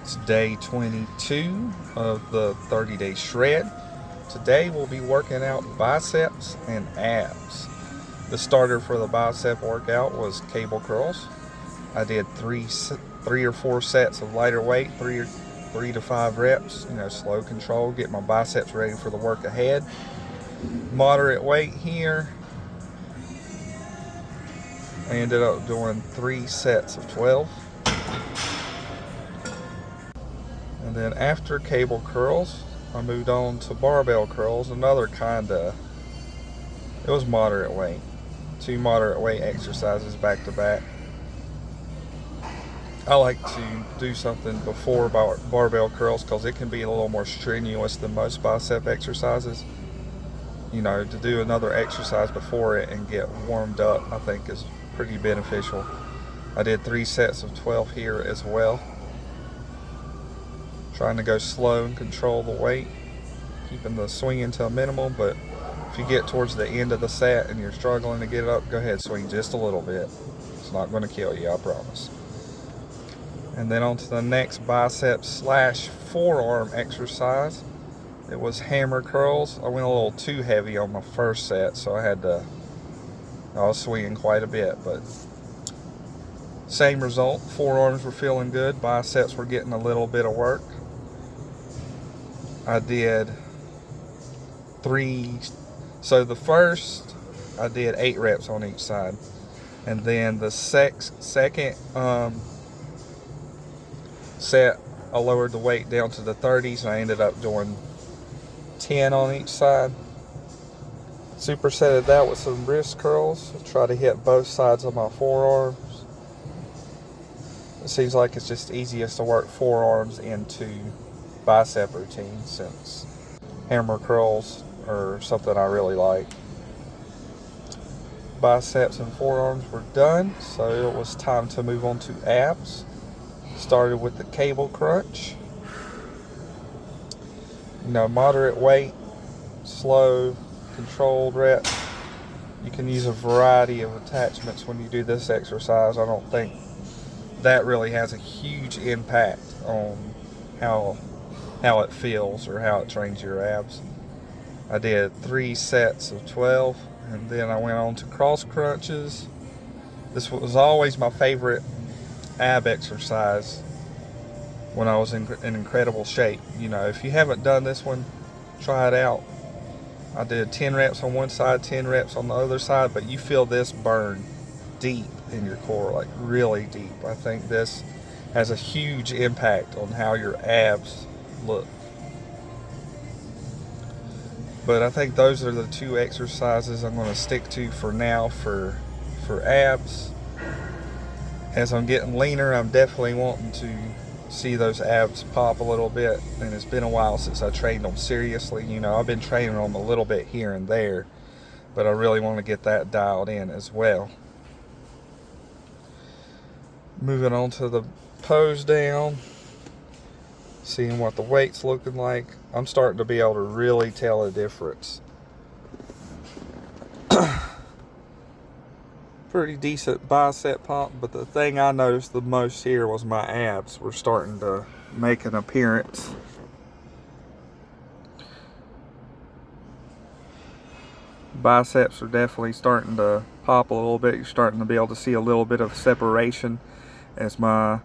It's day 22 of the 30-day shred. Today we'll be working out biceps and abs. The starter for the bicep workout was cable curls. I did three or four sets of lighter weight, three to five reps, slow control, get my biceps ready for the work ahead. Moderate weight here. I ended up doing 3 sets of 12. And then after cable curls, I moved on to barbell curls, it was moderate weight. 2 moderate weight exercises back to back. I like to do something before barbell curls because it can be a little more strenuous than most bicep exercises. To do another exercise before it and get warmed up, I think is pretty beneficial. I did 3 sets of 12 here as well. Trying to go slow and control the weight, keeping the swinging to a minimum, but if you get towards the end of the set and you're struggling to get up, go ahead, swing just a little bit. It's not going to kill you, I promise. And then on to the next bicep / forearm exercise. It was hammer curls. I went a little too heavy on my first set, so I was swinging quite a bit, but same result. Forearms were feeling good, biceps were getting a little bit of work. I did 3, so the first I did 8 reps on each side, and then the second set I lowered the weight down to the 30s and I ended up doing 10 on each side. Supersetted that with some wrist curls. Try to hit both sides of my forearms. It seems like it's just easiest to work forearms into bicep routine, since hammer curls are something I really like. Biceps and forearms were done, so it was time to move on to abs. Started with the cable crunch. Moderate weight, slow, controlled reps. You can use a variety of attachments when you do this exercise. I don't think that really has a huge impact on how it feels or how it trains your abs. I did 3 sets of 12, and then I went on to cross crunches. This was always my favorite ab exercise when I was in incredible shape. If you haven't done this one, try it out. I did 10 reps on one side, 10 reps on the other side, but you feel this burn deep in your core, like really deep. I think this has a huge impact on how your abs look. But I think those are the 2 exercises I'm going to stick to for now for abs. As I'm getting leaner, I'm definitely wanting to see those abs pop a little bit, and it's been a while since I trained them seriously. I've been training them a little bit here and there, but I really want to get that dialed in as well. Moving on to the pose down, seeing what the weight's looking like. I'm starting to be able to really tell a difference. Pretty decent bicep pump, but the thing I noticed the most here was my abs were starting to make an appearance. Biceps are definitely starting to pop a little bit. You're starting to be able to see a little bit of separation as my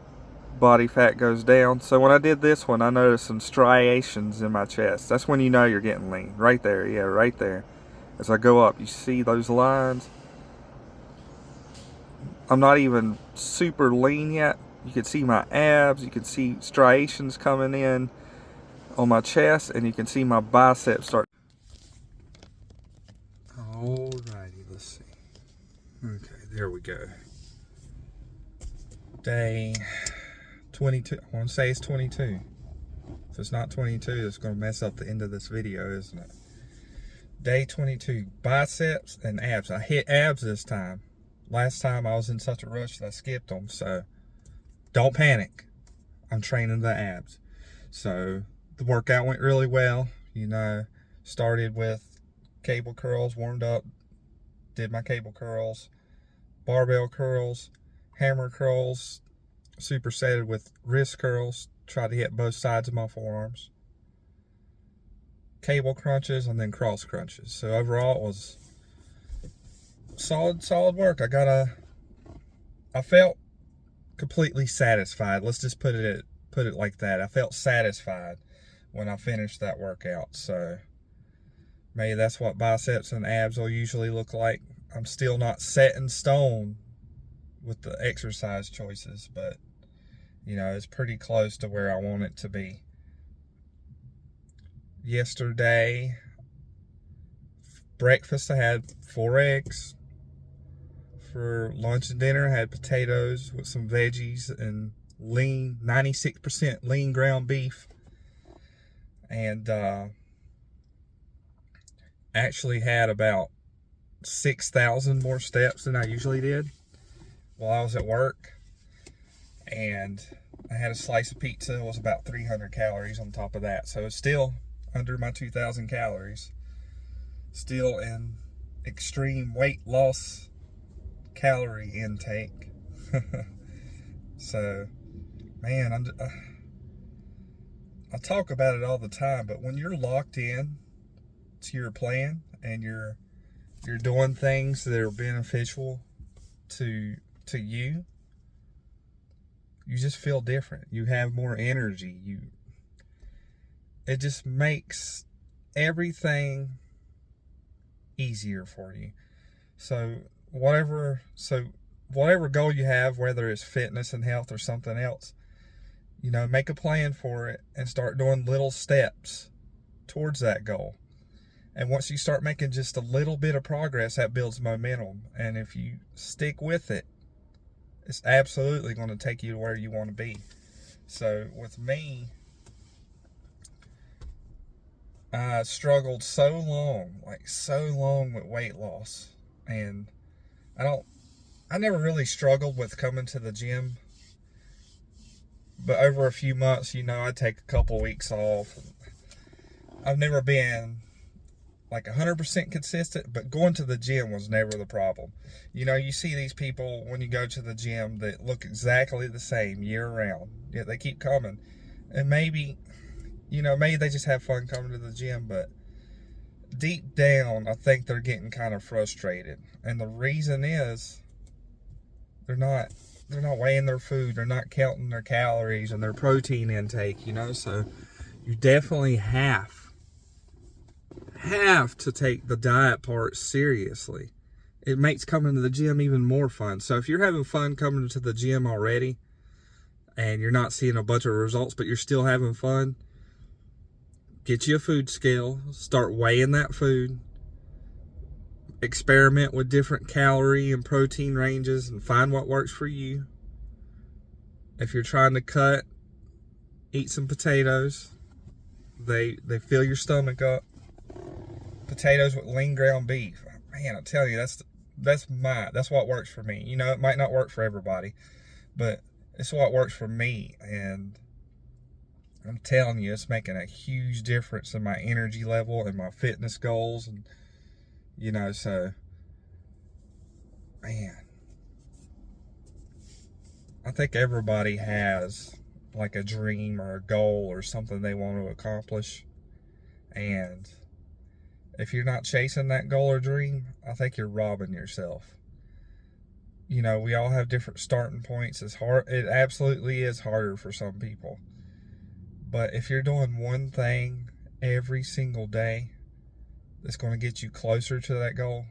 body fat goes down. So when I did this one, I noticed some striations in my chest. That's when you know you're getting lean. Right there, yeah, right there. As I go up, you see those lines. I'm not even super lean yet. You can see my abs, you can see striations coming in on my chest, and you can see my biceps start. Alrighty, let's see. Okay, there we go. Day 22. I want to say it's 22. If it's not 22, it's going to mess up the end of this video, isn't it? Day 22, biceps and abs. I hit abs this time. Last time I was in such a rush that I skipped them, so don't panic. I'm training the abs. So the workout went really well. Started with cable curls, warmed up, did my cable curls, barbell curls, hammer curls, supersetted with wrist curls, try to hit both sides of my forearms. Cable crunches and then cross crunches. So overall it was solid work. I felt completely satisfied. Let's just put it like that. I felt satisfied when I finished that workout. So maybe that's what biceps and abs will usually look like. I'm still not set in stone with the exercise choices, but you know, it's pretty close to where I want it to be. Yesterday, breakfast I had 4 eggs. For lunch and dinner I had potatoes with some veggies and 96% lean ground beef. And actually had about 6,000 more steps than I usually did while I was at work. And I had a slice of pizza. It was about 300 calories on top of that. So it's still under my 2,000 calories. Still in extreme weight loss calorie intake. So, man, I talk about it all the time, but when you're locked in to your plan and you're doing things that are beneficial to you, you just feel different. You have more energy. It just makes everything easier for you. So whatever goal you have, whether it's fitness and health or something else, you know, make a plan for it and start doing little steps towards that goal. And once you start making just a little bit of progress, that builds momentum. And if you stick with it, it's absolutely going to take you to where you want to be. So with me, I struggled so long with weight loss. And I never really struggled with coming to the gym. But over a few months, you know, I'd take a couple weeks off. I've never been like 100% consistent, but going to the gym was never the problem. You know, you see these people when you go to the gym that look exactly the same year round, yet they keep coming. And maybe, you know, maybe they just have fun coming to the gym, but deep down, I think they're getting kind of frustrated. And the reason is they're not weighing their food, they're not counting their calories and their protein intake, you know. So you definitely have to take the diet part seriously. It makes coming to the gym even more fun. So if you're having fun coming to the gym already and you're not seeing a bunch of results, but you're still having fun, get you a food scale, start weighing that food, experiment with different calorie and protein ranges and find what works for you. If you're trying to cut, eat some potatoes. They fill your stomach up. Potatoes with lean ground beef. Man, I tell you, that's what works for me. You know, it might not work for everybody, but it's what works for me. And I'm telling you, it's making a huge difference in my energy level and my fitness goals. And, you know, so, man, I think everybody has like a dream or a goal or something they want to accomplish. And if you're not chasing that goal or dream, I think you're robbing yourself. You know, we all have different starting points. It's hard. It absolutely is harder for some people. But if you're doing one thing every single day that's going to get you closer to that goal,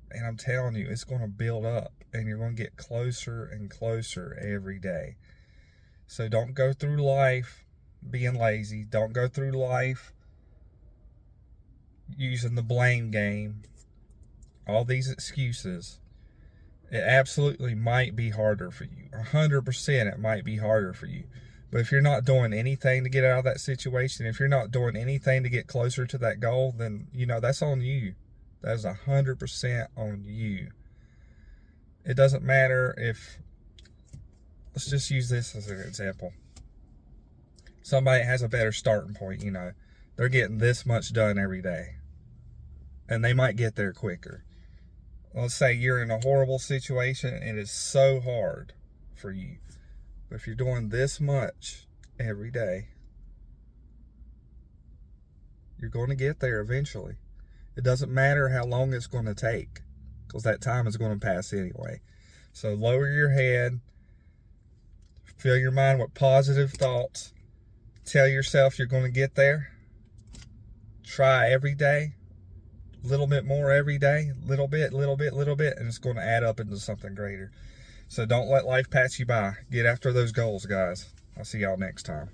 and I'm telling you, it's going to build up and you're going to get closer and closer every day. So don't go through life being lazy. Don't go through life using the blame game, all these excuses. It absolutely might be harder for you. 100% it might be harder for you. But if you're not doing anything to get out of that situation, if you're not doing anything to get closer to that goal, then, you know, that's on you. That is 100% on you. It doesn't matter if, let's just use this as an example. Somebody has a better starting point, you know. They're getting this much done every day. And they might get there quicker. Let's say you're in a horrible situation and it's so hard for you. But if you're doing this much every day. You're going to get there eventually. It doesn't matter how long it's going to take, because that time is going to pass anyway. So lower your head, fill your mind with positive thoughts, tell yourself you're going to get there. Try every day, a little bit more every day, little bit, and it's going to add up into something greater. So don't let life pass you by. Get after those goals, guys. I'll see y'all next time.